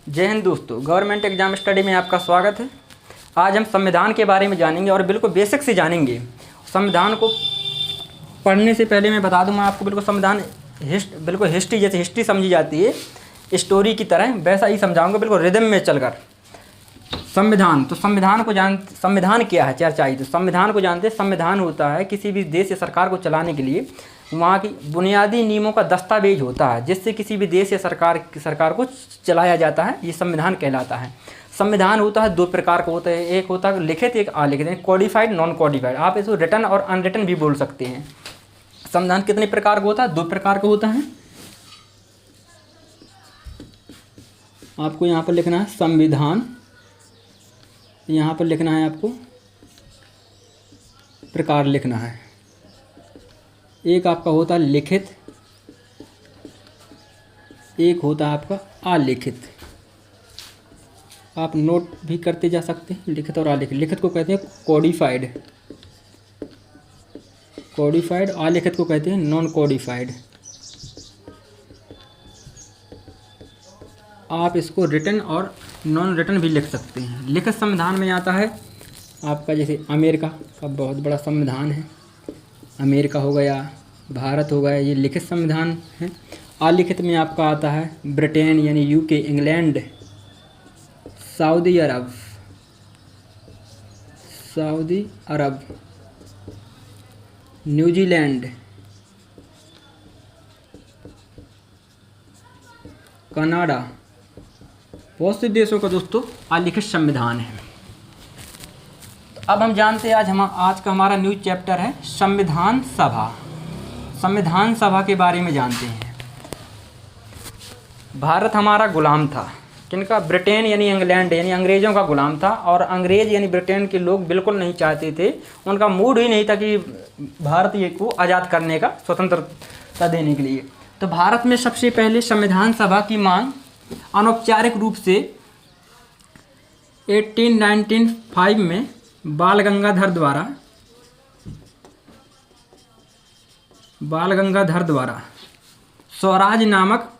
जय हिंद दोस्तों, government exam study में आपका स्वागत है। आज हम संविधान के बारे में जानेंगे और बिल्कुल बेसिक से जानेंगे। संविधान को पढ़ने से पहले मैं बता दूं, मैं आपको बिल्कुल संविधान बिल्कुल हिस्ट्री जैसे हिस्ट्री समझी जाती है स्टोरी की तरह, वैसा ही समझाऊंगा बिल्कुल रिदम में चलकर। संविधान संविधान क्या है, चर्चा आई तो संविधान को जानते हैं। संविधान होता है किसी भी देश या सरकार को चलाने के लिए वहाँ की बुनियादी नियमों का दस्तावेज होता है, जिससे किसी भी देश या सरकार को चलाया जाता है। ये संविधान कहलाता है। संविधान होता है दो प्रकार का होता है, एक होता है लिखित, एक अलिखित, यानी कोडिफाइड, नॉन कोडिफाइड। आप इसको रिटन और अनरिटन भी बोल सकते हैं। संविधान कितने प्रकार का होता है? दो प्रकार का होता है। आपको यहाँ पर लिखना है संविधान, यहाँ पर लिखना है आपको प्रकार लिखना है। एक आपका होता है लिखित, एक होता है आपका अलिखित। आप नोट भी करते जा सकते हैं, लिखित और अलिखित। लिखित को कहते हैं कोडिफाइड, अलिखित को कहते हैं नॉन कोडिफाइड। आप इसको रिटन और नॉन रिटन भी लिख सकते हैं। लिखित संविधान में आता है आपका जैसे अमेरिका का बहुत बड़ा संविधान है, अमेरिका हो गया, भारत हो गया, ये लिखित संविधान है। अलिखित में आपका आता है ब्रिटेन यानी यूके, इंग्लैंड, सऊदी अरब, न्यूजीलैंड, कनाडा, बहुत से देशों का दोस्तों अलिखित संविधान है। तो अब हम जानते हैं आज का हमारा न्यूज़ चैप्टर है संविधान सभा। संविधान सभा के बारे में जानते हैं। भारत हमारा गुलाम था, किनका? ब्रिटेन यानी इंग्लैंड यानी अंग्रेज़ों का गुलाम था। और अंग्रेज़ यानी ब्रिटेन के लोग बिल्कुल नहीं चाहते थे, उनका मूड ही नहीं था कि भारत को आज़ाद करने का, स्वतंत्रता देने के लिए। तो भारत में सबसे पहले संविधान सभा की मांग अनौपचारिक रूप से 1895 में बाल गंगाधर द्वारा स्वराज नामक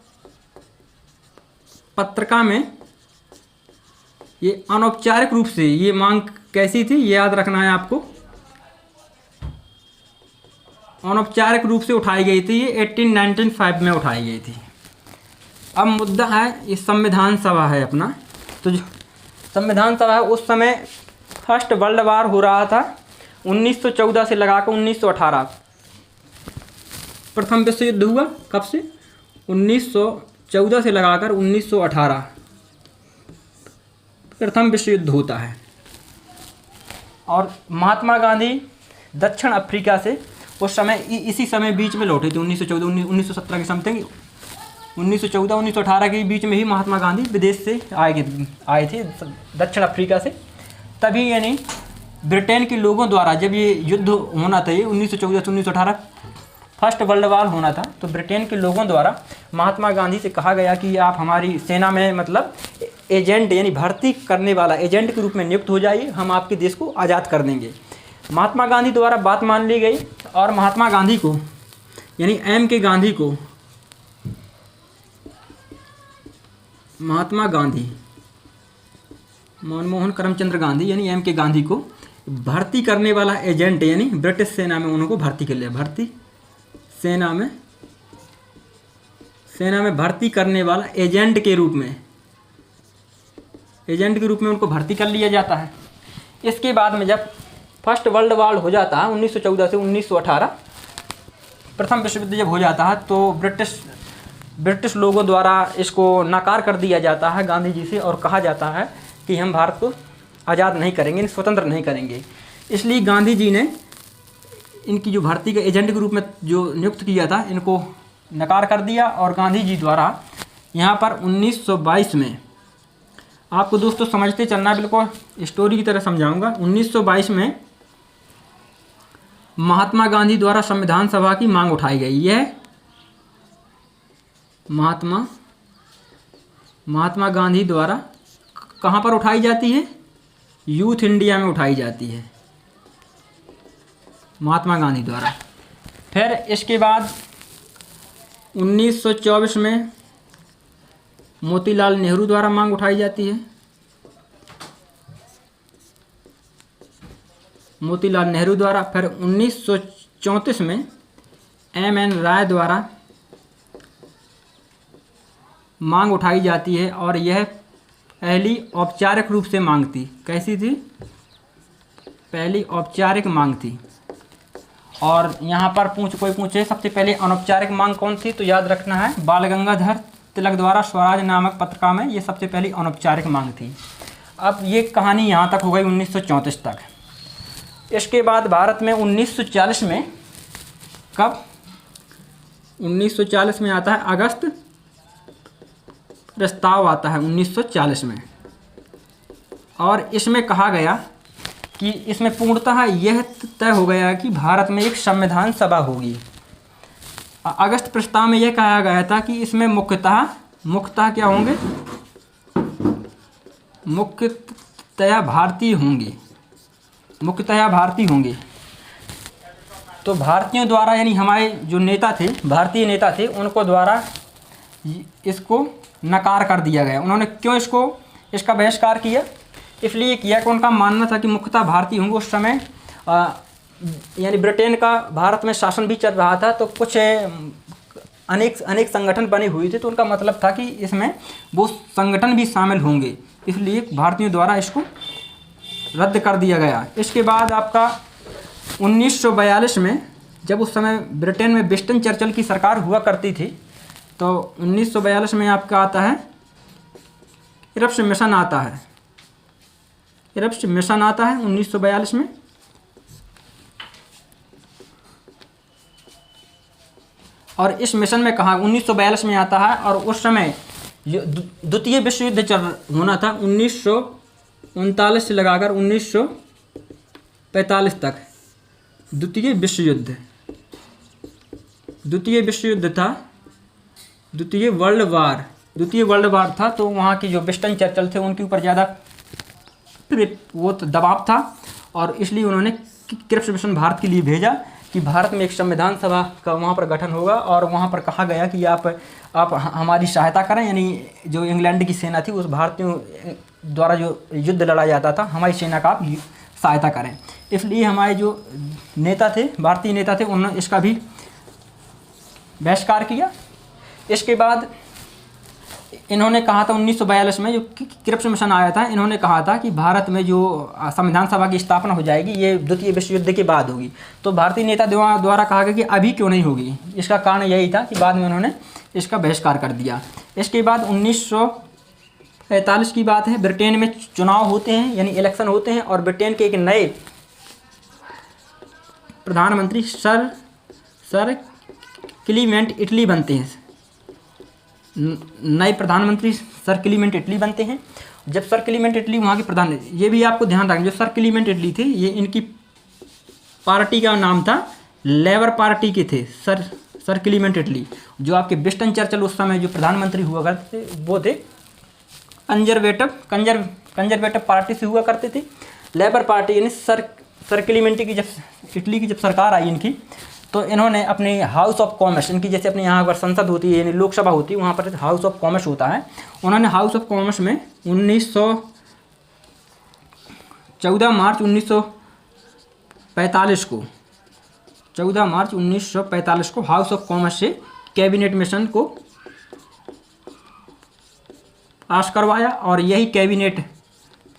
पत्रिका में ये अनौपचारिक रूप से ये मांग कैसी थी, ये याद रखना है आपको। अनौपचारिक रूप से उठाई गई थी, ये 1895 में उठाई गई थी। अब मुद्दा है ये संविधान सभा है अपना। तो जो संविधान सभा है उस समय फर्स्ट वर्ल्ड वार हो रहा था 1914 से लगाकर 1918। प्रथम विश्व युद्ध हुआ कब से? 1914 से लगाकर 1918 प्रथम विश्व युद्ध होता है। और महात्मा गांधी दक्षिण अफ्रीका से उस समय इसी समय बीच में लौटे थे, 1917 के समथिंग, 1914-1918 के बीच में ही महात्मा गांधी विदेश से आए थे दक्षिण अफ्रीका से। तभी यानी ब्रिटेन के लोगों द्वारा जब ये युद्ध होना था, ये 1914 से 1918 फर्स्ट वर्ल्ड वार होना था, तो ब्रिटेन के लोगों द्वारा महात्मा गांधी से कहा गया कि आप हमारी सेना में मतलब एजेंट यानी भर्ती करने वाला एजेंट के रूप में नियुक्त हो जाइए, हम आपके देश को आज़ाद कर देंगे। महात्मा गांधी द्वारा बात मान ली गई और महात्मा गांधी को यानी मनमोहन करमचंद्र गांधी यानी एम के गांधी को भर्ती करने वाला एजेंट यानी ब्रिटिश सेना में उनको भर्ती कर लिया। सेना में भर्ती करने वाला एजेंट के रूप में उनको भर्ती कर लिया जाता है। इसके बाद में जब फर्स्ट वर्ल्ड वार हो जाता है 1914 से 1918, प्रथम विश्व युद्ध जब हो जाता है, तो ब्रिटिश लोगों द्वारा इसको नकार कर दिया जाता है गांधी जी से, और कहा जाता है कि हम भारत को आज़ाद नहीं करेंगे, स्वतंत्र नहीं करेंगे। इसलिए गांधी जी ने इनकी जो भर्ती के एजेंट के रूप में जो नियुक्त किया था, इनको नकार कर दिया। और गांधी जी द्वारा यहाँ पर 1922 में, आपको दोस्तों समझते चलना, बिल्कुल स्टोरी की तरह समझाऊंगा। 1922 में महात्मा गांधी द्वारा संविधान सभा की मांग उठाई गई। यह महात्मा गांधी द्वारा कहाँ पर उठाई जाती है? यूथ इंडिया में उठाई जाती है महात्मा गांधी द्वारा। फिर इसके बाद 1924 में मोतीलाल नेहरू द्वारा मांग उठाई जाती है। मोतीलाल नेहरू द्वारा। फिर 1934 में एम.एन. राय द्वारा मांग उठाई जाती है और यह पहली औपचारिक रूप से मांग थी। कैसी थी? पहली औपचारिक मांग थी। और यहाँ पर कोई पूछे सबसे पहले अनौपचारिक मांग कौन थी, तो याद रखना है बाल गंगाधर तिलक द्वारा स्वराज नामक पत्रिका में ये सबसे पहली अनौपचारिक मांग थी। अब ये कहानी यहाँ तक हो गई 1934 तक। इसके बाद भारत में 1940 में, कब? 1940 में आता है अगस्त प्रस्ताव आता है 1940 में, और इसमें कहा गया कि इसमें पूर्णतः यह तय हो गया कि भारत में एक संविधान सभा होगी। अगस्त प्रस्ताव में यह कहा गया था कि इसमें मुख्यतः क्या होंगे? मुख्यतः भारतीय होंगे, मुख्यतः भारतीय होंगे। तो भारतीयों द्वारा, यानी हमारे जो नेता थे, भारतीय नेता थे, उनको द्वारा इसको नकार कर दिया गया। उन्होंने क्यों इसका बहिष्कार किया? इसलिए किया कि उनका मानना था कि मुख्यतः भारतीय होंगे। उस समय यानी ब्रिटेन का भारत में शासन भी चल रहा था, तो कुछ अनेक संगठन बने हुए थे, तो उनका मतलब था कि इसमें वो संगठन भी शामिल होंगे, इसलिए भारतीयों द्वारा इसको रद्द कर दिया गया। इसके बाद आपका 1942 में, जब उस समय ब्रिटेन में विंस्टन चर्चिल की सरकार हुआ करती थी, तो 1942 में आपका आता है इरप्स मिशन आता है। इरप्स मिशन आता है 1942 में। और इस मिशन में कहा 1942 में आता है, और उस समय द्वितीय विश्व युद्ध होना था 1939 से लगाकर 1945 तक। द्वितीय विश्व युद्ध था, द्वितीय वर्ल्ड वार था। तो वहाँ की जो विंस्टन चर्चिल थे उनके ऊपर ज़्यादा वो तो दबाव था, और इसलिए उन्होंने क्रिप्स मिशन भारत के लिए भेजा कि भारत में एक संविधान सभा का वहाँ पर गठन होगा, और वहाँ पर कहा गया कि आप हमारी सहायता करें। यानी जो इंग्लैंड की सेना थी, उस भारतीयों द्वारा जो युद्ध लड़ा जाता था, हमारी सेना का आप सहायता करें। इसलिए हमारे जो नेता थे, भारतीय नेता थे, उन्होंने इसका भी बहिष्कार किया। इसके बाद इन्होंने कहा था 1942 में जो क्रिप्स मिशन आया था, इन्होंने कहा था कि भारत में जो संविधान सभा की स्थापना हो जाएगी, ये द्वितीय विश्व युद्ध के बाद होगी। तो भारतीय नेता द्वारा कहा गया कि अभी क्यों नहीं होगी। इसका कारण यही था कि बाद में उन्होंने इसका बहिष्कार कर दिया। इसके बाद 1945 की बात है, ब्रिटेन में चुनाव होते हैं, यानी इलेक्शन होते हैं, और ब्रिटेन के एक नए प्रधानमंत्री सर क्लीमेंट इटली बनते हैं। नए प्रधानमंत्री सर क्लीमेंट इटली बनते हैं। जब सर क्लीमेंट इटली वहाँ के प्रधान, ये भी आपको ध्यान रखना, जो सर क्लीमेंट इटली थे, ये इनकी पार्टी का नाम था, लेबर पार्टी के थे सर क्लीमेंट इटली। जो आपके विंस्टन चर्चिल उस समय जो प्रधानमंत्री हुआ करते थे, वो थे कंजर्वेटिव पार्टी से हुआ करते थे। लेबर पार्टी यानी सर क्लीमेंट की जब इटली की जब सरकार आई इनकी, तो इन्होंने अपने हाउस ऑफ कॉमर्स, इनकी जैसे अपने यहाँ पर संसद होती है, यानी लोकसभा होती है, वहाँ पर हाउस ऑफ कॉमर्स होता है। उन्होंने हाउस ऑफ कॉमर्स में 14 मार्च 1945 को हाउस ऑफ कॉमर्स से कैबिनेट मिशन को पास करवाया, और यही कैबिनेट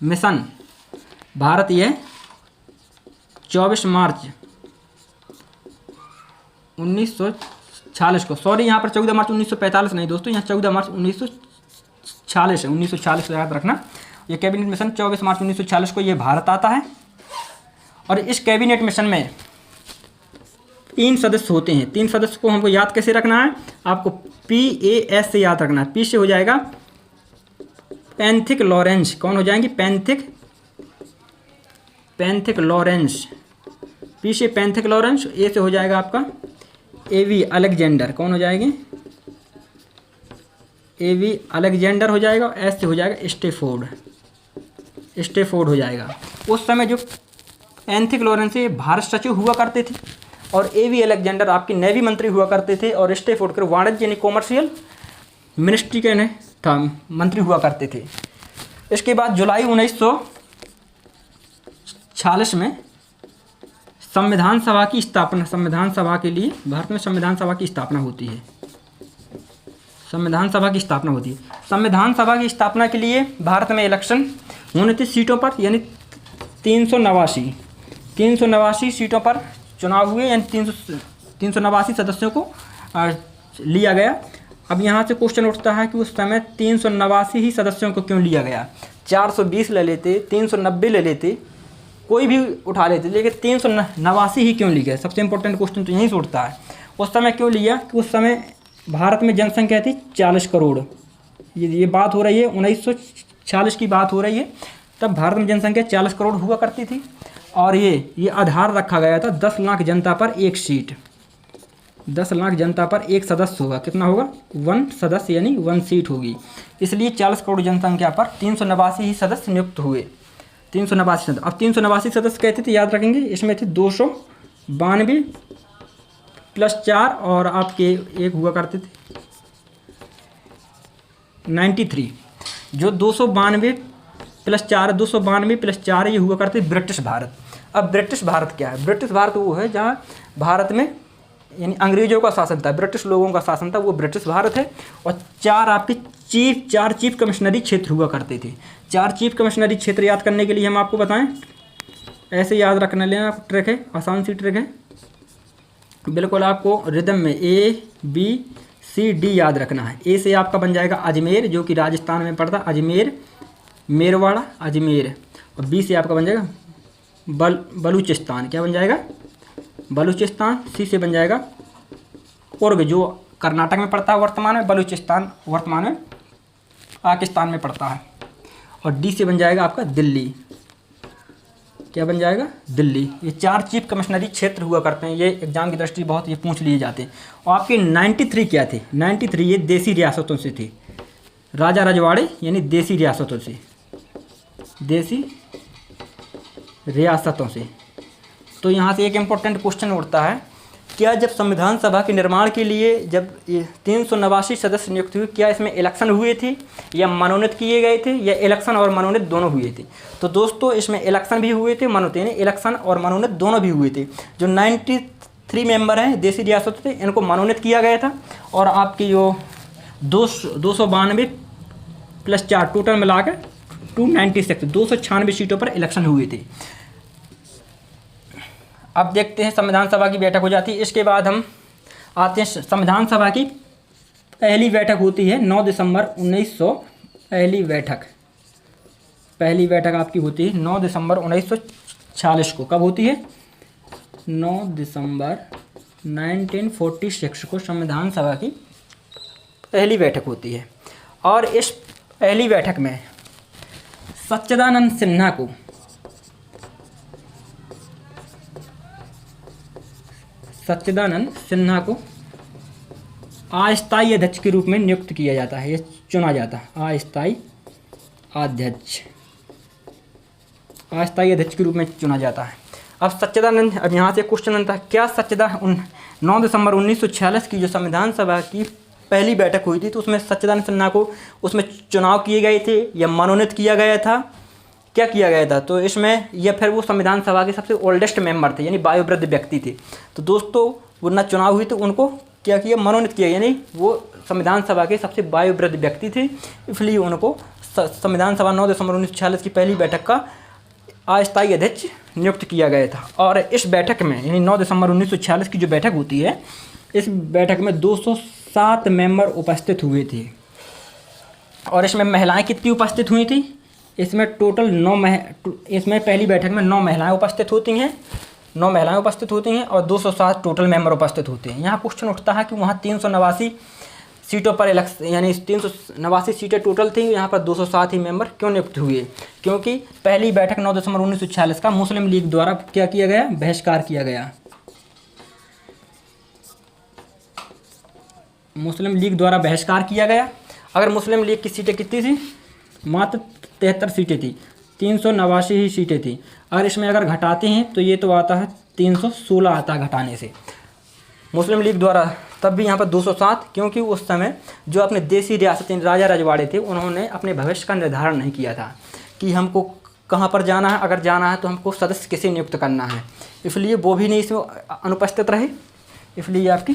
मिशन भारत यह 24 मार्च 1946 को, सॉरी यहाँ पर 14 मार्च 1945 नहीं दोस्तों, यहाँ 14 मार्च 1946 है, 1946 याद रखना। ये कैबिनेट मिशन 24 मार्च 1946 को ये भारत आता है। और इस कैबिनेट मिशन में 3 सदस्य होते हैं। 3 सदस्य को हमको याद कैसे रखना है? आपको PAS से याद रखना है। P से हो जाएगा पैंथिक लॉरेंस। कौन हो जाएंगे? Pethick Lawrence. P से पैंथिक लॉरेंस। A से हो जाएगा आपका AV अलेक्जेंडर। कौन हो जाएंगे? AV अलेक्जेंडर हो जाएगा। S से हो जाएगा स्टेफोर्ड हो जाएगा। उस समय जो पैंथिक लॉरेंस ये भारत सचिव हुआ करते थे, और AV अलेक्जेंडर आपके नेवी मंत्री हुआ करते थे, और स्टेफोर्ड के वाणिज्य यानी कॉमर्शियल मिनिस्ट्री के था, मंत्री हुआ करते थे। इसके बाद जुलाई 1946 में संविधान सभा की स्थापना, संविधान सभा के लिए भारत में संविधान सभा की स्थापना होती है। संविधान सभा की स्थापना होती है। संविधान सभा की स्थापना के लिए भारत में इलेक्शन होने थे सीटों पर, यानी 389 सीटों पर चुनाव हुए, यानी 389 सदस्यों को लिया गया। अब यहाँ से क्वेश्चन उठता है कि उस समय 389 ही सदस्यों को क्यों लिया गया? 420 ले लेते, 390 ले लेते, कोई भी उठा लेते, लेकिन 389 ही क्यों लिया? सबसे इंपॉर्टेंट क्वेश्चन तो यहीं से उठता है। उस समय क्यों लिया कि उस समय भारत में जनसंख्या थी 40 करोड़। ये बात हो रही है 1946 की बात हो रही है। तब भारत में जनसंख्या 40 करोड़ हुआ करती थी और ये आधार रखा गया था 10 लाख जनता पर एक सीट। 10 लाख जनता पर एक सदस्य होगा। कितना होगा? 1 सदस्य, यानी 1 सीट होगी। इसलिए 40 करोड़ जनसंख्या पर 389 ही सदस्य नियुक्त हुए। 389 सदस्य। अब 389 सदस्य कहते थे, याद रखेंगे, इसमें थे 292 प्लस 4 और आपके एक हुआ करते थे 93। जो 292 प्लस 4, 292 प्लस 4 ये हुआ करते ब्रिटिश भारत। अब ब्रिटिश भारत क्या है? ब्रिटिश भारत वो है जहाँ भारत में यानी अंग्रेजों का शासन था, ब्रिटिश लोगों का शासन था, वो ब्रिटिश भारत है। और 4 आपके चार चीफ कमिश्नरी क्षेत्र हुआ करते थे। 4 चीफ कमिश्नरी क्षेत्र याद करने के लिए हम आपको बताएं, ऐसे याद रखना लेना ट्रिक है, आसान सी ट्रिक है, बिल्कुल आपको रिदम में ABCD याद रखना है। ए से आपका बन जाएगा अजमेर, जो कि राजस्थान में पड़ता है, अजमेर, मेरवाड़ा, अजमेर। और बी से आपका बन जाएगा बलूचिस्तान। क्या बन जाएगा? बलूचिस्तान। सी से बन जाएगा कुर्ग, जो कर्नाटक में पड़ता है वर्तमान में, बलूचिस्तान वर्तमान में पाकिस्तान में पड़ता है। और डी से बन जाएगा आपका दिल्ली। क्या बन जाएगा? दिल्ली। ये 4 चीफ कमिश्नरी क्षेत्र हुआ करते हैं। ये एग्जाम की दृष्टि बहुत ये पूछ लिए जाते हैं। और आपके 93 क्या थे? 93 ये देसी रियासतों से थे, राजा रजवाड़े, यानी देसी रियासतों से, देसी रियासतों से। तो यहाँ से एक इम्पोर्टेंट क्वेश्चन उठता है, क्या जब संविधान सभा के निर्माण के लिए जब ये 389 सदस्य नियुक्त हुए, क्या इसमें इलेक्शन हुए थे या मनोनीत किए गए थे, या इलेक्शन और मनोनीत दोनों हुए थे? तो दोस्तों इसमें इलेक्शन भी हुए थे, मनोनीत, यानी इलेक्शन और मनोनीत दोनों भी हुए थे। जो 93 मेंबर हैं देसी रियासत थे, इनको मनोनीत किया गया था। और आपकी जो 292 प्लस 4 टोटल मिला कर 296, 296 सीटों पर इलेक्शन हुए थे। अब देखते हैं संविधान सभा की बैठक हो जाती है। इसके बाद हम आते हैं संविधान सभा की पहली बैठक होती है 9 दिसंबर 1900। पहली बैठक आपकी होती है 9 दिसंबर 1946 को। कब होती है? 9 दिसंबर 1946 को संविधान सभा की पहली बैठक होती है। और इस पहली बैठक में सच्चिदानंद सिन्हा को अस्थायी अध्यक्ष के रूप में नियुक्त किया जाता है, ये चुना जाता है। अस्थायी अध्यक्ष के रूप में चुना जाता है। अब सच्चिदानंद, अब यहाँ से क्वेश्चन बनता है, क्या 9 दिसंबर 1946 की जो संविधान सभा की पहली बैठक हुई थी, तो उसमें सच्चिदानंद सिन्हा को उसमें चुनाव किए गए थे या मनोनीत किया गया था? क्या किया गया था? तो इसमें या फिर वो संविधान सभा के सबसे ओल्डेस्ट मेंबर थे, यानी वयोवृद्ध व्यक्ति थे। तो दोस्तों वो ना चुनाव हुई, तो उनको क्या किया? मनोनीत किया, यानी वो संविधान सभा के सबसे वयोवृद्ध व्यक्ति थे, इसलिए उनको संविधान सभा 9 दिसंबर 1946 की पहली बैठक का अस्थायी अध्यक्ष नियुक्त किया गया था। और इस बैठक में, यानी 9 दिसंबर 1946 की जो बैठक होती है, इस बैठक में 207 मेंबर उपस्थित हुए थे। और इसमें महिलाएं कितनी उपस्थित हुई थी? इसमें टोटल 9 इसमें पहली बैठक में 9 महिलाएं उपस्थित होती हैं, 9 महिलाएं उपस्थित होती हैं और 207 टोटल मेंबर उपस्थित होते हैं। यहाँ क्वेश्चन उठता है कि वहाँ 389 सीटों पर इलेक्शन, यानी 389 सीटें टोटल थी, यहाँ पर 207 ही मेंबर क्यों नियुक्त हुए? क्योंकि पहली बैठक 9 दिसंबर 1946 का मुस्लिम लीग द्वारा क्या किया गया? बहिष्कार किया गया। मुस्लिम लीग द्वारा बहिष्कार किया गया। अगर मुस्लिम लीग की सीटें कितनी थी? मात्र 73 सीटें थी, 389 ही सीटें थी। अगर इसमें अगर घटाते हैं तो ये तो आता है 316 आता है घटाने से। मुस्लिम लीग द्वारा तब भी यहाँ पर 207, क्योंकि उस समय जो अपने देसी रियासतें राजा रजवाड़े थे उन्होंने अपने भविष्य का निर्धारण नहीं किया था कि हमको कहाँ पर जाना है, अगर जाना है तो हमको सदस्य किसे नियुक्त करना है, इसलिए वो भी नहीं इसमें अनुपस्थित रहे, इसलिए आपकी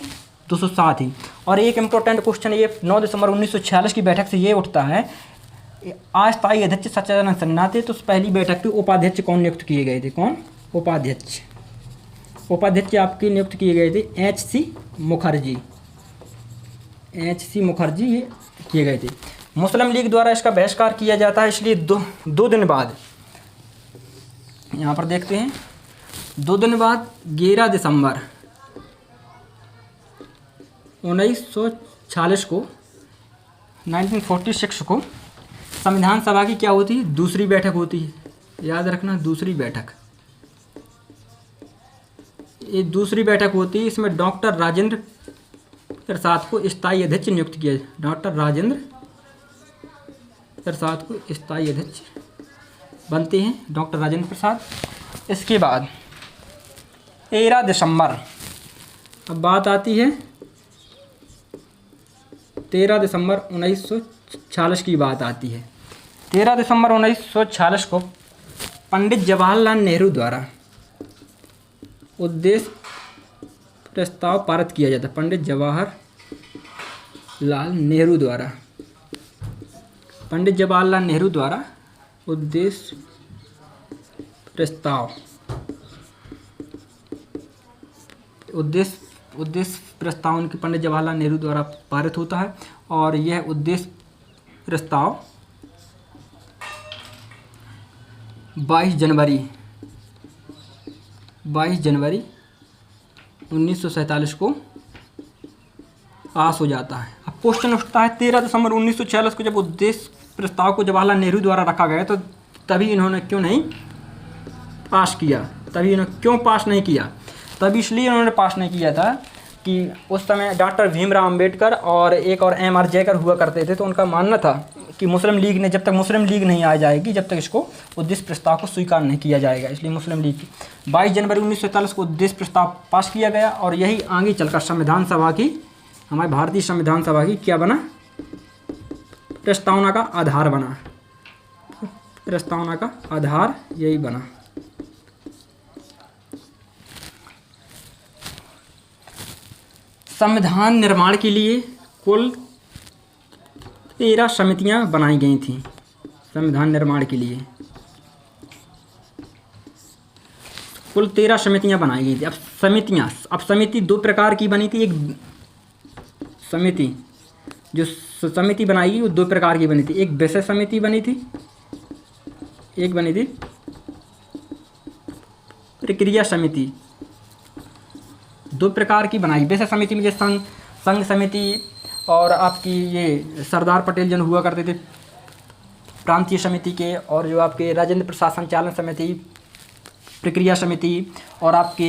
207 ही। और एक इम्पोर्टेंट क्वेश्चन ये 9 दिसंबर 1946 की बैठक से ये उठता है, अस्थायी अध्यक्ष सच्चिदानंद सिन्हा थे, तो पहली बैठक के उपाध्यक्ष कौन नियुक्त किए गए थे? कौन उपाध्यक्ष? उपाध्यक्ष आपके नियुक्त किए गए थे H.C. मुखर्जी। H.C. मुखर्जी ये किए गए थे। मुस्लिम लीग द्वारा इसका बहिष्कार किया जाता है, इसलिए दो दिन बाद यहाँ पर देखते हैं, 2 दिन बाद 11 दिसंबर 1946 को 1946 को संविधान सभा की क्या होती है? दूसरी बैठक होती है। याद रखना, दूसरी बैठक। ये दूसरी बैठक होती है, इसमें डॉक्टर राजेंद्र प्रसाद को स्थायी अध्यक्ष नियुक्त किया। डॉक्टर राजेंद्र प्रसाद को स्थायी अध्यक्ष बनते हैं, डॉक्टर राजेंद्र प्रसाद। इसके बाद 13 दिसंबर, अब बात आती है 13 दिसंबर 1946 की बात आती है। 13 दिसंबर 1946 को पंडित जवाहरलाल नेहरू द्वारा उद्देश्य प्रस्ताव पारित किया जाता है। पंडित जवाहरलाल नेहरू द्वारा, पंडित जवाहरलाल नेहरू द्वारा उद्देश्य प्रस्ताव, उद्देश्य प्रस्ताव उनके पंडित जवाहरलाल नेहरू द्वारा पारित होता है। और यह उद्देश्य प्रस्ताव 22 जनवरी 1947 को पास हो जाता है। अब क्वेश्चन उठता है 13 दिसंबर 1946 को जब उद्देश्य प्रस्ताव को जवाहरलाल नेहरू द्वारा रखा गया तो तभी इन्होंने क्यों नहीं पास किया? तभी इन्होंने क्यों पास नहीं किया? तभी इसलिए उन्होंने पास नहीं किया था कि उस समय डॉक्टर भीमराव अंबेडकर और एक और M.R. जयकर हुआ करते थे, तो उनका मानना था कि मुस्लिम लीग ने, जब तक मुस्लिम लीग नहीं आ जाएगी, जब तक इसको उद्देश्य प्रस्ताव को स्वीकार नहीं किया जाएगा। इसलिए मुस्लिम लीग 22 जनवरी 1947 को उद्देश्य प्रस्ताव पास किया गया और यही आगे चलकर संविधान सभा की, हमारे भारतीय संविधान सभा की क्या बना? प्रस्तावना का आधार बना। प्रस्तावना का आधार यही बना। संविधान निर्माण के लिए कुल 13 समितियां बनाई गई थीं। संविधान निर्माण के लिए कुल 13 समितियां बनाई गई थी। अब समिति 2 प्रकार की बनी थी। एक समिति, जो समिति बनाई गई वो 2 प्रकार की बनी थी। एक विषय समिति बनी थी, एक बनी थी प्रक्रिया समिति। 2 प्रकार की बनाई। विषय समिति में जैसे संघ समिति और आपकी ये सरदार पटेल जन हुआ करते थे प्रांतीय समिति के, और जो आपके राजेंद्र प्रसाद संचालन समिति, प्रक्रिया समिति, और आपके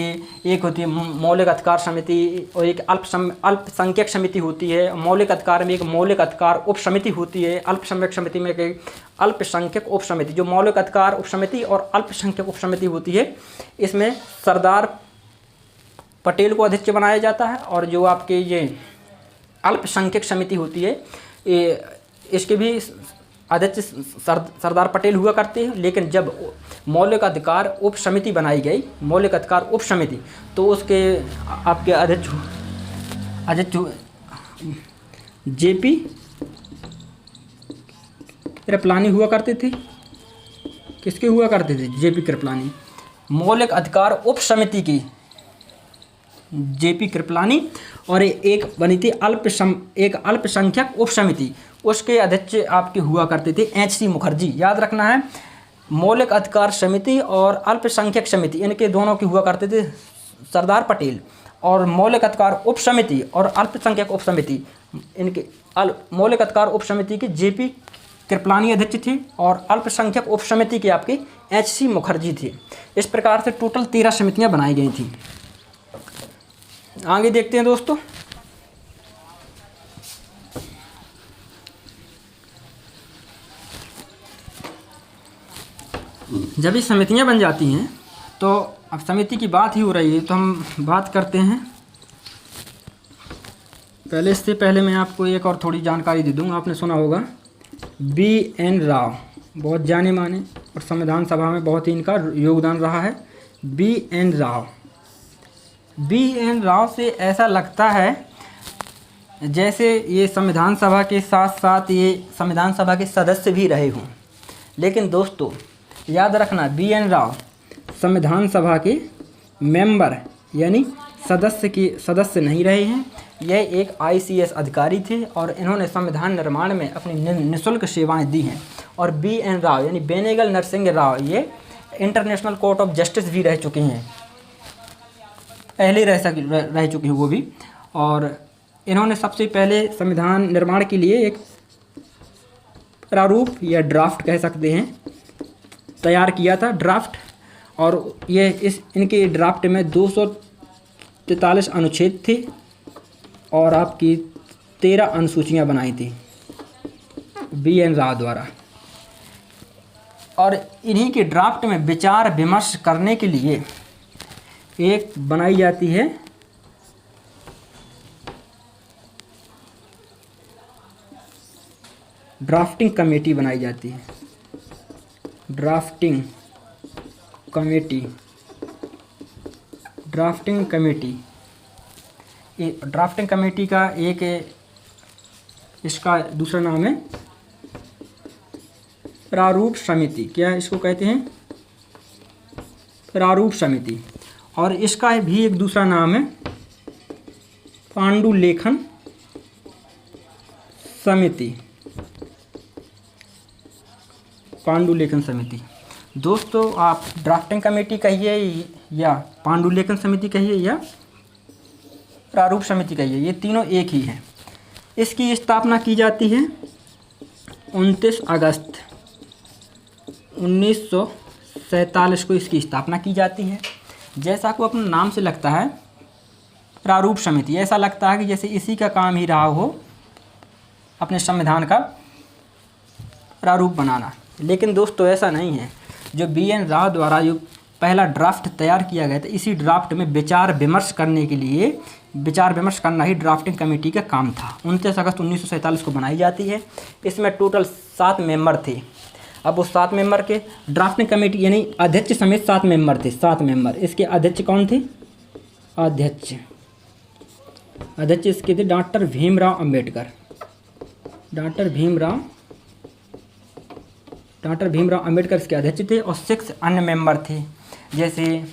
एक होती है मौलिक अधिकार समिति और एक अल्पसंख्यक समिति होती है। मौलिक अधिकार में एक मौलिक अधिकार उप समिति होती है। अल्पसंख्यक समिति में एक अल्पसंख्यक उप समिति। जो मौलिक अधिकार उप समिति और अल्पसंख्यक उप समिति होती है, इसमें सरदार पटेल को अध्यक्ष बनाया जाता है। और जो आपके ये अल्पसंख्यक समिति होती है, इसके भी अध्यक्ष सरदार पटेल हुआ करते हैं। लेकिन जब मौलिक अधिकार उप समिति बनाई गई, मौलिक अधिकार उप समिति, तो उसके आपके अध्यक्ष JP कृपलानी हुआ करते थे। किसके हुआ करते थे? JP कृपलानी। मौलिक अधिकार उप समिति की JP कृपलानी। और एक बनी थी एक अल्पसंख्यक उप समिति, उसके अध्यक्ष आपके हुआ करते थे H.C. मुखर्जी। याद रखना है, मौलिक अधिकार समिति और अल्पसंख्यक समिति, इनके दोनों की हुआ करते थे सरदार पटेल। और मौलिक अधिकार उप समिति और अल्पसंख्यक उप समिति, इनके मौलिक अधिकार उप समिति के JP कृपलानी अध्यक्ष थे और अल्पसंख्यक उप समिति के आपके H.C. मुखर्जी थे। इस प्रकार से टोटल 13 समितियां बनाई गई थी। आगे देखते हैं दोस्तों। जब ये समितियां बन जाती हैं तो अब समिति की बात ही हो रही है, तो हम बात करते हैं इससे पहले मैं आपको एक और थोड़ी जानकारी दे दूँ। आपने सुना होगा B.N. राव, बहुत जाने माने और संविधान सभा में बहुत ही इनका योगदान रहा है। B.N. राव, B.N. राव से ऐसा लगता है जैसे ये संविधान सभा के साथ साथ ये संविधान सभा के सदस्य भी रहे हों। लेकिन दोस्तों याद रखना, B.N. राव संविधान सभा के मेंबर यानी सदस्य नहीं रहे हैं। यह एक ICS अधिकारी थे और इन्होंने संविधान निर्माण में अपनी निःशुल्क सेवाएं दी हैं। और B.N. राव यानी बेनेगल नरसिंह राव ये इंटरनेशनल कोर्ट ऑफ जस्टिस भी रह चुके हैं, पहले रह चुके हैं वो भी। और इन्होंने सबसे पहले संविधान निर्माण के लिए एक प्रारूप या ड्राफ्ट कह सकते हैं तैयार किया था, ड्राफ्ट। और ये इनके ड्राफ्ट में 243 अनुच्छेद थे और आपकी 13 अनुसूचियाँ बनाई थी B.N. राव द्वारा। और इन्हीं के ड्राफ्ट में विचार विमर्श करने के लिए एक बनाई जाती है ड्राफ्टिंग कमेटी, बनाई जाती है ड्राफ्टिंग कमेटी। ड्राफ्टिंग कमेटी का एक इसका दूसरा नाम है प्रारूप समिति। क्या इसको कहते हैं? प्रारूप समिति। और इसका भी एक दूसरा नाम है पांडुलेखन समिति। पांडुलेखन समिति। दोस्तों आप ड्राफ्टिंग कमेटी कहिए या पांडुलेखन समिति कहिए या प्रारूप समिति कहिए, ये तीनों एक ही हैं। इसकी स्थापना की जाती है 29 अगस्त 1947 को इसकी स्थापना की जाती है। जैसा को अपने नाम से लगता है प्रारूप समिति, ऐसा लगता है कि जैसे इसी का काम ही रहा हो अपने संविधान का प्रारूप बनाना। लेकिन दोस्तों ऐसा नहीं है। जो B.N. राव द्वारा जो पहला ड्राफ्ट तैयार किया गया था, इसी ड्राफ्ट में विचार विमर्श करना ही ड्राफ्टिंग कमेटी का काम था। 29 अगस्त 1947 को बनाई जाती है। इसमें टोटल 7 मेंबर थे। अब उस 7 मेंबर के ड्राफ्टिंग कमेटी यानी अध्यक्ष समेत 7 मेंबर थे। 7 मेंबर। इसके अध्यक्ष कौन थे? अध्यक्ष इसके थे डॉक्टर भीमराव अंबेडकर। डॉक्टर भीमराव अंबेडकर इसके अध्यक्ष थे। और 6 अन्य मेंबर थे, जैसे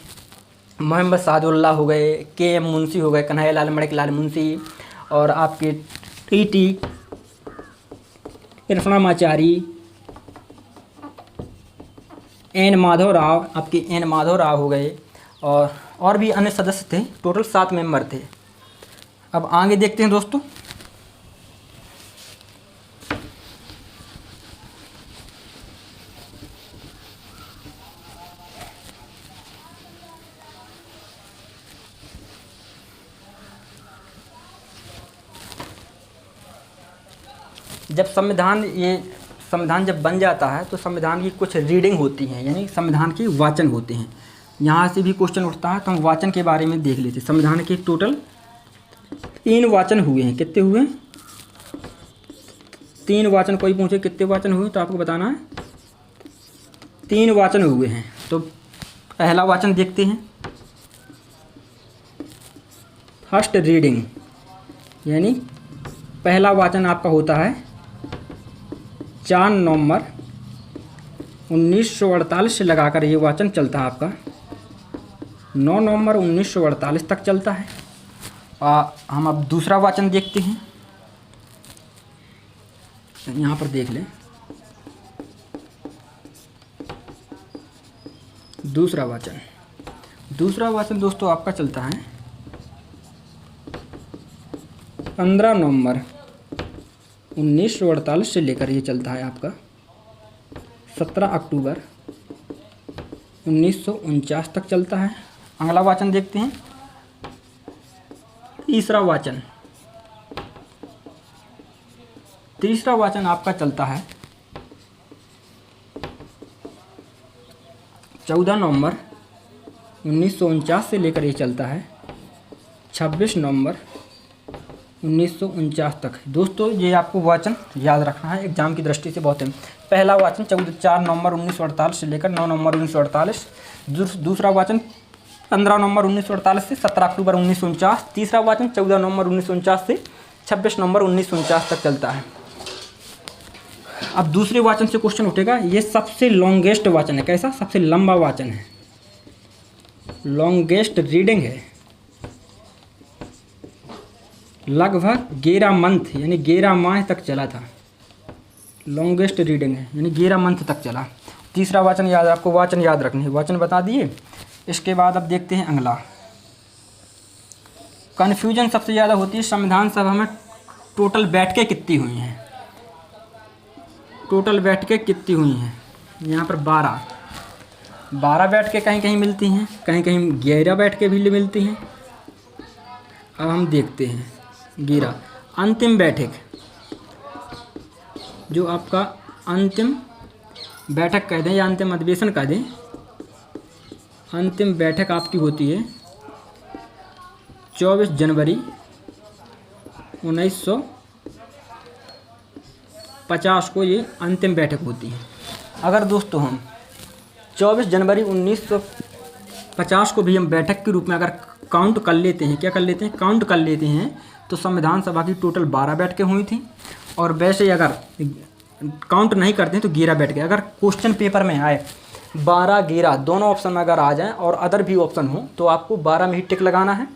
मोहम्मद सादुल्लाह हो गए, K.M. मुंशी हो गए, कन्हैयालाल मणिकलाल मुंशी, और आपके T.T. कृष्णमाचारी, N. माधव राव हो गए, और भी अन्य सदस्य थे। टोटल 7 मेंबर थे। अब आगे देखते हैं दोस्तों। जब संविधान जब बन जाता है तो संविधान की कुछ रीडिंग होती है, यानी संविधान के वाचन होते हैं। यहाँ से भी क्वेश्चन उठता है तो हम वाचन के बारे में देख लेते हैं। संविधान के टोटल 3 वाचन हुए हैं। कितने हुए? 3 वाचन। कोई पूछे कितने वाचन हुए तो आपको बताना है 3 वाचन हुए हैं। तो पहला वाचन देखते हैं। फर्स्ट रीडिंग यानी पहला वाचन आपका होता है 4 नवंबर 1948 से लगाकर ये वाचन चलता है आपका 9 नवंबर 1948 तक चलता है। हम अब दूसरा वाचन देखते हैं। यहाँ पर देख लें दूसरा वाचन दोस्तों आपका चलता है 15 नवंबर 1948 से लेकर ये चलता है आपका 17 अक्टूबर 1949 तक चलता है। अगला वाचन देखते हैं। तीसरा वाचन आपका चलता है 14 नवंबर 1949 से लेकर ये चलता है 26 नवंबर 1949 तक। दोस्तों ये आपको वचन याद रखना है, एग्जाम की दृष्टि से बहुत है। पहला वचन 4 नवंबर 1948 से लेकर 9 नवंबर 1948। दूसरा वचन 15 नवंबर 1948 से 17 अक्टूबर 1949। तीसरा वचन 14 नवंबर 1949 से 26 नवंबर 1949 तक चलता है। अब दूसरे वाचन से क्वेश्चन उठेगा, ये सबसे लॉन्गेस्ट वाचन है। कैसा? सबसे लंबा वाचन है, लॉन्गेस्ट रीडिंग है। लगभग 11 मंथ यानी 11 माह तक चला था। लॉन्गेस्ट रीडिंग है यानी 11 मंथ तक चला। तीसरा वाचन याद, आपको वाचन याद रखने हैं, वाचन बता दिए। इसके बाद अब देखते हैं अगला। कन्फ्यूजन सबसे ज़्यादा होती है संविधान सभा में टोटल बैठकें कितनी हुई हैं। टोटल बैठकें कितनी हुई हैं? यहाँ पर 12 बैठकें कहीं कहीं मिलती हैं, कहीं कहीं 11 बैठकें भी मिलती हैं। अब हम देखते हैं 11। अंतिम बैठक, जो आपका अंतिम बैठक कह दें या अंतिम अधिवेशन कह दें, अंतिम बैठक आपकी होती है 24 जनवरी 1950 को, ये अंतिम बैठक होती है। अगर दोस्तों हम 24 जनवरी 1950 को भी हम बैठक के रूप में अगर काउंट कर लेते हैं, क्या कर लेते हैं? काउंट कर लेते हैं, तो संविधान सभा की टोटल 12 बैठकें हुई थी। और वैसे अगर काउंट नहीं करते हैं तो 11 बैठकें। अगर क्वेश्चन पेपर में आए 12 11 दोनों ऑप्शन में अगर आ जाएं और अदर भी ऑप्शन हो तो आपको 12 में ही टिक लगाना है।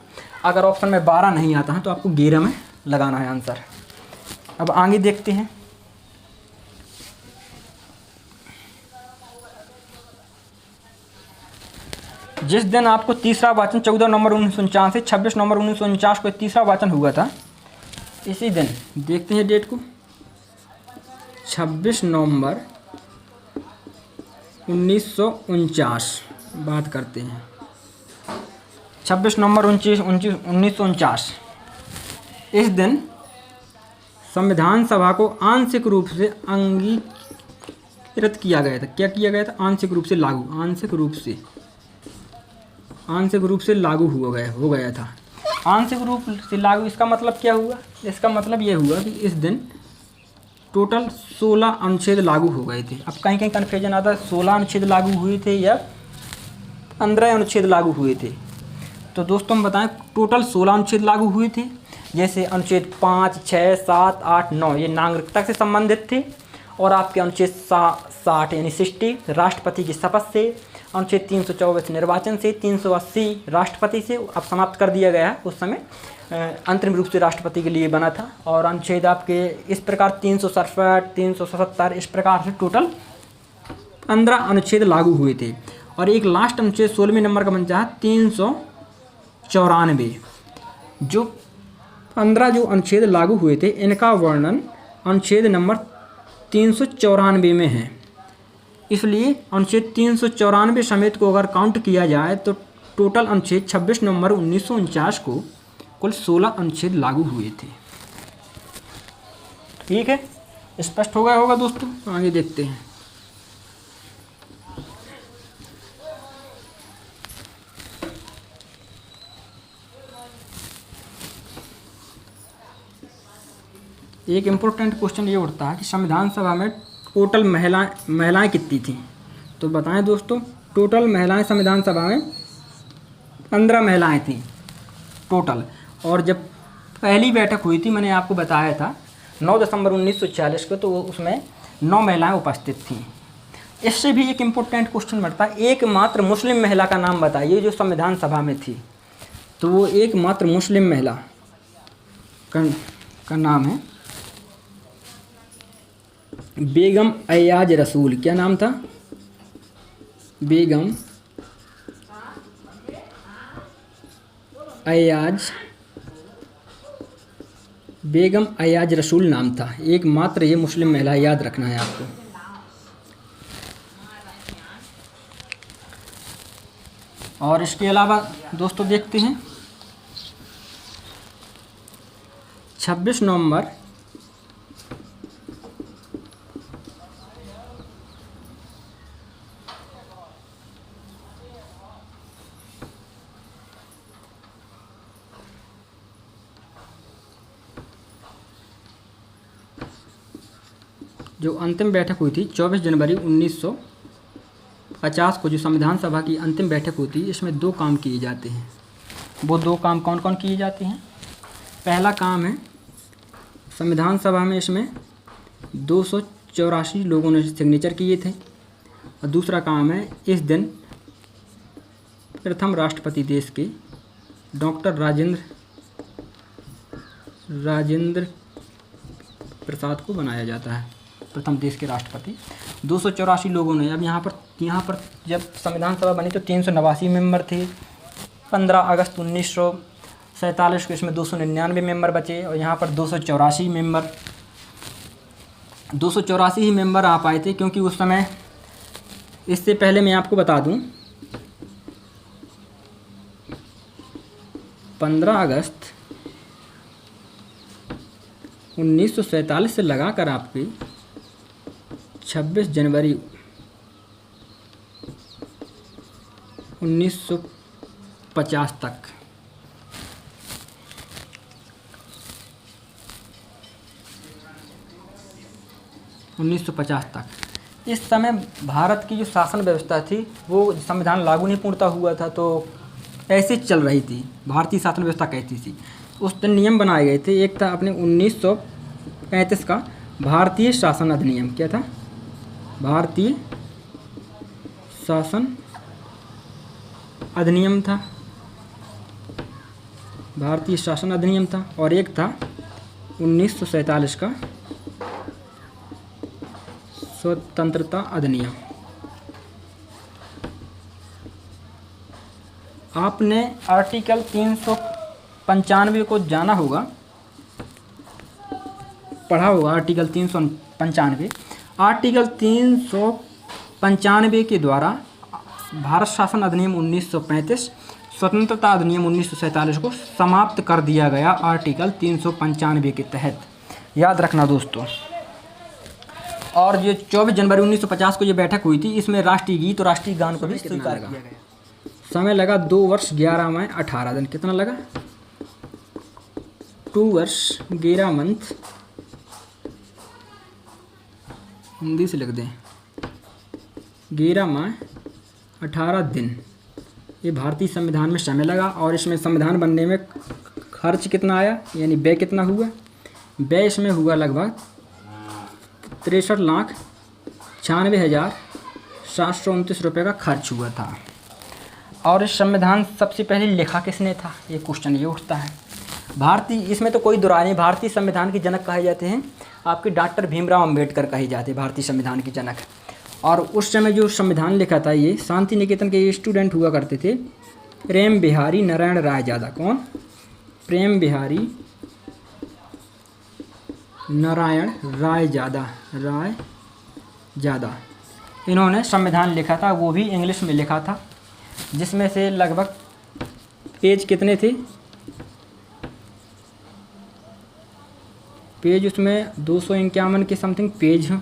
अगर ऑप्शन में 12 नहीं आता है तो आपको 11 में लगाना है आंसर। अब आगे देखते हैं। जिस दिन आपको तीसरा वाचन 14 नवंबर 1949 से 26 नवंबर 1949 को तीसरा वाचन हुआ था, इसी दिन देखते हैं डेट को, 26 नवंबर 1949 बात करते हैं। 26 नवंबर 1949 इस दिन संविधान सभा को आंशिक रूप से अंगीकृत किया गया था। क्या किया गया था? आंशिक रूप से लागू, आंशिक रूप से लागू हो गया था। आंशिक रूप से लागू, इसका मतलब क्या हुआ? इसका मतलब ये हुआ कि इस दिन टोटल 16 अनुच्छेद लागू हो गए थे। अब कहीं कहीं कन्फ्यूजन आता है 16 अनुच्छेद लागू हुए थे या 15 अनुच्छेद लागू हुए थे। तो दोस्तों हम बताएं टोटल 16 अनुच्छेद लागू हुए थे। जैसे अनुच्छेद 5, 6, 7, 8, 9 ये नागरिकता से संबंधित थे। और आपके अनुच्छेद 60 यानी 60 राष्ट्रपति की शपथ से, अनुच्छेद 324 निर्वाचन से, 380 राष्ट्रपति से अब समाप्त कर दिया गया है, उस समय अंतरिम रूप से राष्ट्रपति के लिए बना था। और अनुच्छेद आपके इस प्रकार 367, 377 इस प्रकार से टोटल 15 अनुच्छेद लागू हुए थे। और एक लास्ट अनुच्छेद 16वें नंबर का बनता है 394। जो 15 जो अनुच्छेद लागू हुए थे इनका वर्णन अनुच्छेद नंबर 394 में है। इसलिए अनुच्छेद 394 समेत को अगर काउंट किया जाए तो टोटल अनुच्छेद 26 नवंबर 1949 को कुल 16 अनुच्छेद लागू हुए थे। ठीक है, स्पष्ट हो गया होगा दोस्तों। आगे देखते हैं। एक इम्पोर्टेंट क्वेश्चन ये उठता है कि संविधान सभा में टोटल महिलाएं कितनी थी? तो बताएं दोस्तों, टोटल महिलाएं संविधान सभा में 15 महिलाएं थी टोटल। और जब पहली बैठक हुई थी मैंने आपको बताया था 9 दिसंबर 1946 को, तो उसमें 9 महिलाएं उपस्थित थीं। इससे भी एक इम्पोर्टेंट क्वेश्चन बढ़ता है, एकमात्र मुस्लिम महिला का नाम बताइए जो संविधान सभा में थी। तो वो एकमात्र मुस्लिम महिला का नाम है बेगम अयाज रसूल। क्या नाम था? बेगम अयाज रसूल नाम था। एकमात्र ये मुस्लिम महिला, याद रखना है आपको। और इसके अलावा दोस्तों देखते हैं 26 नवंबर 26 जो अंतिम बैठक हुई थी 24 जनवरी 1950 को, जो संविधान सभा की अंतिम बैठक होती है, इसमें 2 काम किए जाते हैं। वो 2 काम कौन कौन किए जाते हैं? पहला काम है संविधान सभा में इसमें 284 लोगों ने सिग्नेचर किए थे। और दूसरा काम है इस दिन प्रथम राष्ट्रपति देश के डॉक्टर राजेंद्र प्रसाद को बनाया जाता है प्रथम देश के राष्ट्रपति। 284 लोगों ने, अब यहाँ पर जब संविधान सभा बनी तो 389 मेंबर थे। 15 अगस्त 1947 को इसमें 299 मेंबर बचे और यहाँ पर 284 ही मेंबर आ पाए थे, क्योंकि उस समय, इससे पहले मैं आपको बता दूं, 15 अगस्त 1947 से लगाकर आपके 26 जनवरी 1950 तक इस समय भारत की जो शासन व्यवस्था थी वो संविधान लागू नहीं पूर्णतः हुआ था, तो ऐसे चल रही थी। भारतीय शासन व्यवस्था कहती थी। उस दिन नियम बनाए गए थे। एक था अपने 1935 का भारतीय शासन अधिनियम। क्या था? भारतीय शासन अधिनियम था। भारतीय शासन अधिनियम था। और एक था 1947 का स्वतंत्रता अधिनियम। आपने आर्टिकल 395 को जाना होगा, पढ़ा होगा। आर्टिकल 395, आर्टिकल 395 के द्वारा भारत शासन अधिनियम 1935, स्वतंत्रता अधिनियम 1947 को समाप्त कर दिया गया आर्टिकल 395 के तहत। याद रखना दोस्तों। और ये 24 जनवरी 1950 को ये बैठक हुई थी, इसमें राष्ट्रीय गीत और राष्ट्रीय गान को भी स्वीकार किया गया। समय लगा 2 वर्ष 11 माह 18 दिन। कितना लगा? 2 वर्ष 11 मंथ, हिंदी से लिख दें, 11 माह 18 दिन ये भारतीय संविधान में समय लगा। और इसमें संविधान बनने में खर्च कितना आया, यानी व्यय कितना हुआ? व्यय इसमें हुआ लगभग 63,96,729 रुपये का खर्च हुआ था। और इस संविधान सबसे पहले लिखा किसने था? ये क्वेश्चन ये उठता है। इसमें तो कोई दुराई नहीं, भारतीय संविधान के जनक कहे जाते हैं आपके डॉक्टर भीमराव अंबेडकर कहे जाते हैं भारतीय संविधान के जनक। और उस समय जो संविधान लिखा था, ये शांति निकेतन के स्टूडेंट हुआ करते थे, प्रेम बिहारी नारायण रायजादा। कौन? प्रेम बिहारी नारायण रायजादा। इन्होंने संविधान लिखा था, वो भी इंग्लिश में लिखा था, जिसमें से लगभग पेज कितने थे? पेज उसमें 251 के समथिंग पेज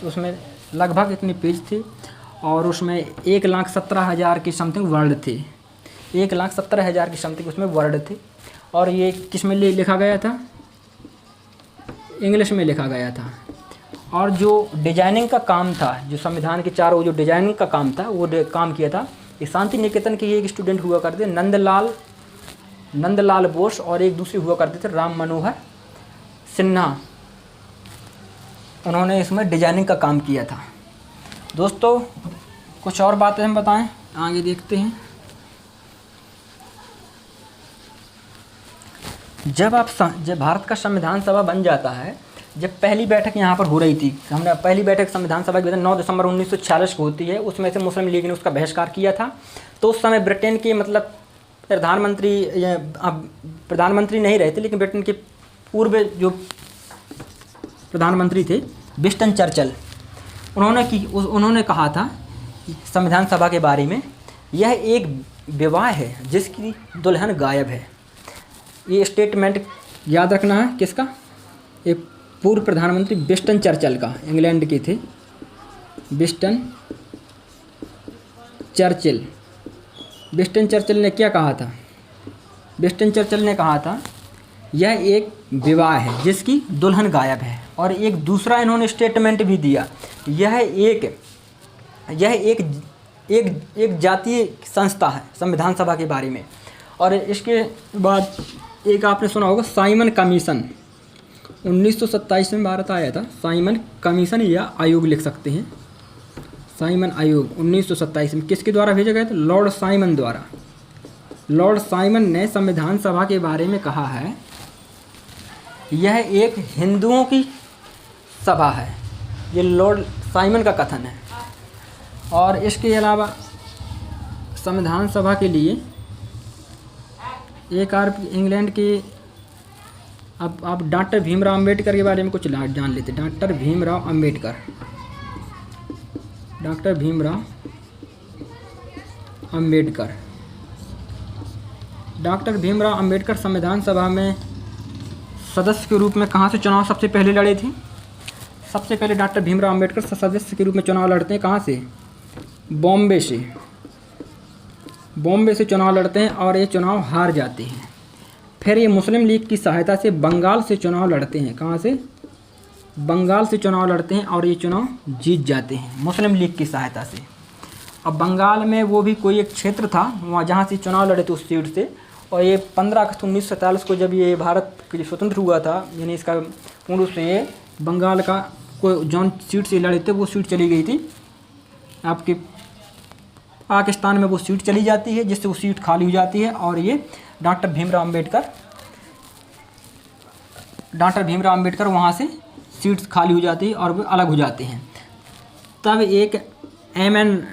उसमें लगभग इतने पेज थे। और उसमें 1,17,000 के समथिंग वर्ड थे। 1,17,000 के समथिंग उसमें वर्ड थे। और ये किस में लिखा गया था? इंग्लिश में लिखा गया था। और जो डिजाइनिंग का काम था, जो संविधान के चारों जो डिजाइनिंग का काम था, वो काम किया था ये शांति निकेतन के एक स्टूडेंट हुआ करते नंदलाल बोस, और एक दूसरे हुआ करते थे राम मनोहर सिन्हा। उन्होंने इसमें डिजाइनिंग का काम किया था। दोस्तों कुछ और बातें हम बताएं, आगे देखते हैं। जब भारत का संविधान सभा बन जाता है, जब पहली बैठक यहाँ पर हो रही थी, हमने पहली बैठक संविधान सभा की 9 दिसंबर 1946 को होती है। उसमें से मुस्लिम लीग ने उसका बहिष्कार किया था। तो उस समय ब्रिटेन के प्रधानमंत्री नहीं रहे थे, लेकिन ब्रिटेन के पूर्व जो प्रधानमंत्री थे विंस्टन चर्चिल, उन्होंने कहा था संविधान सभा के बारे में, यह एक विवाह है जिसकी दुल्हन गायब है। ये स्टेटमेंट याद रखना है। किसका? एक पूर्व प्रधानमंत्री विंस्टन चर्चिल का, इंग्लैंड के थे विंस्टन चर्चिल। विंस्टन चर्चिल ने क्या कहा था? विंस्टन चर्चिल ने कहा था यह एक विवाह है जिसकी दुल्हन गायब है। और एक दूसरा इन्होंने स्टेटमेंट भी दिया। यह एक एक जातीय संस्था है संविधान सभा के बारे में। और इसके बाद एक आपने सुना होगा साइमन कमीशन, 1927 में भारत आया था। साइमन कमीशन या आयोग लिख सकते हैं। साइमन आयोग 1927 में किसके द्वारा भेजा गया था? लॉर्ड साइमन द्वारा। लॉर्ड साइमन ने संविधान सभा के बारे में कहा है यह एक हिंदुओं की सभा है। ये लॉर्ड साइमन का कथन है। और इसके अलावा संविधान सभा के लिए एक और इंग्लैंड के, अब आप डॉक्टर भीमराव अंबेडकर के बारे में कुछ जान लेते। Doctor Bhimrao Ambedkar, doctor Bhimrao Ambedkar, doctor Bhimrao Ambedkar संविधान सभा में सदस्य के रूप में कहाँ से चुनाव सबसे पहले लड़े थे? सबसे पहले डॉक्टर भीमराव अंबेडकर सदस्य के रूप में चुनाव लड़ते हैं। कहाँ से? बॉम्बे से। बॉम्बे से चुनाव लड़ते हैं और ये चुनाव हार जाते हैं। फिर ये मुस्लिम लीग की सहायता से बंगाल से चुनाव लड़ते हैं। कहाँ से? बंगाल से चुनाव लड़ते हैं और ये चुनाव जीत जाते हैं मुस्लिम लीग की सहायता से। अब बंगाल में वो भी कोई एक क्षेत्र था वहाँ जहाँ से चुनाव लड़े थे उस सीट से। और ये 15 अगस्त 1947 को जब ये भारत के लिए स्वतंत्र हुआ था, यानी इसका पूर्ण रूप से ये बंगाल का कोई जौन सीट से लड़े थे वो सीट चली गई थी आपके पाकिस्तान में। वो सीट चली जाती है जिससे वो सीट खाली हो जाती है और ये डॉक्टर भीमराव अंबेडकर वहाँ से सीट्स खाली हो जाती है और वो अलग हो जाते हैं। तब एक एमएन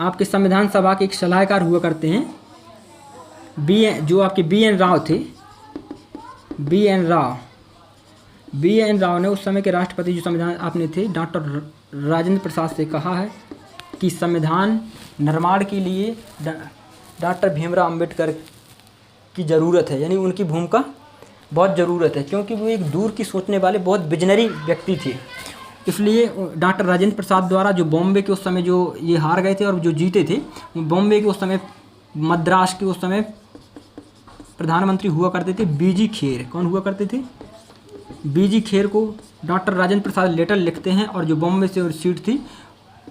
आपके संविधान सभा के एक सलाहकार हुआ करते हैं जो आपके बीएन राव थे। बीएन राव ने उस समय के राष्ट्रपति जो संविधान आपने थे डॉक्टर राजेंद्र प्रसाद से कहा है कि संविधान निर्माण के लिए डॉक्टर भीमराव अंबेडकर की ज़रूरत है, यानी उनकी भूमिका बहुत ज़रूरत है, क्योंकि वो एक दूर की सोचने वाले बहुत विजनरी व्यक्ति थे। इसलिए डॉक्टर राजेंद्र प्रसाद द्वारा जो बॉम्बे के उस समय जो ये हार गए थे और जो जीते थे, बॉम्बे के उस समय मद्रास के उस समय प्रधानमंत्री हुआ करते थे बीजी खेर। कौन हुआ करते थे? बीजी खेर को डॉक्टर राजेंद्र प्रसाद लेटर लिखते हैं और जो बॉम्बे से और सीट थी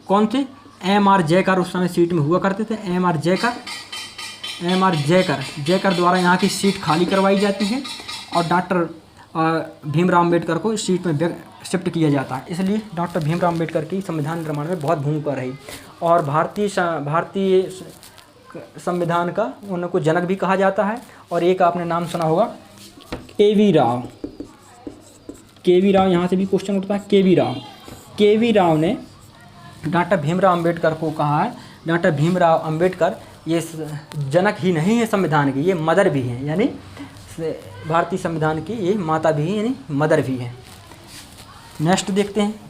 कौन थे? एम.आर. जयकर उस समय सीट में हुआ करते थे। एम.आर. जयकर द्वारा यहाँ की सीट खाली करवाई जाती है और डॉक्टर भीमराव अंबेडकर को इस सीट में शिफ्ट किया जाता है। इसलिए डॉक्टर भीमराव अंबेडकर की संविधान निर्माण में बहुत भूमिका रही और भारतीय संविधान का उनको जनक भी कहा जाता है। और एक आपने नाम सुना होगा के.वी. राव, यहाँ से भी क्वेश्चन उठता है। के.वी. राव ने डॉक्टर भीमराव अंबेडकर को कहा है, डॉक्टर भीमराव अंबेडकर ये जनक ही नहीं है संविधान की, ये मदर भी हैं, यानी भारतीय संविधान की ये माता भी है, यानी मदर भी है। नेक्स्ट देखते हैं।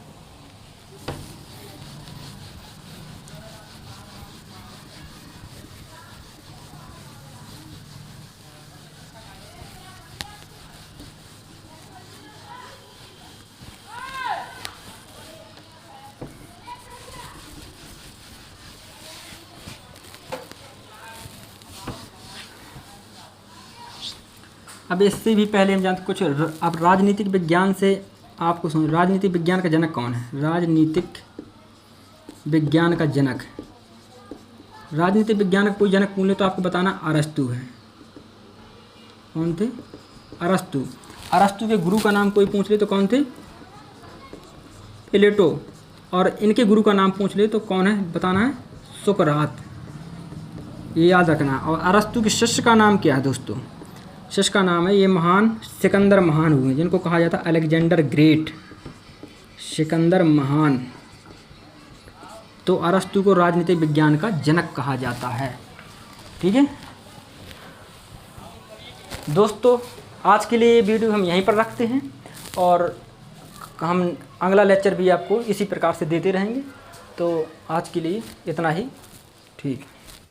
अब इससे भी पहले हम जानते कुछ अब राजनीतिक विज्ञान से आपको सुन। राजनीतिक विज्ञान का जनक कौन है? राजनीतिक विज्ञान का जनक, राजनीतिक विज्ञान का कोई जनक पूछे तो आपको बताना अरस्तु है। कौन थे? अरस्तु। अरस्तु के गुरु का नाम कोई पूछ ले तो कौन थे? प्लेटो। और इनके गुरु का नाम पूछ ले तो कौन है? बताना है सुकरात, ये याद रखना। और अरस्तु के शिष्य का नाम क्या है दोस्तों? शिष्य का नाम है ये महान सिकंदर महान हुए, जिनको कहा जाता है अलेक्जेंडर ग्रेट, सिकंदर महान। तो अरस्तु को राजनीतिक विज्ञान का जनक कहा जाता है। ठीक है दोस्तों, आज के लिए वीडियो हम यहीं पर रखते हैं और हम अगला लेक्चर भी आपको इसी प्रकार से देते रहेंगे। तो आज के लिए इतना ही। ठीक।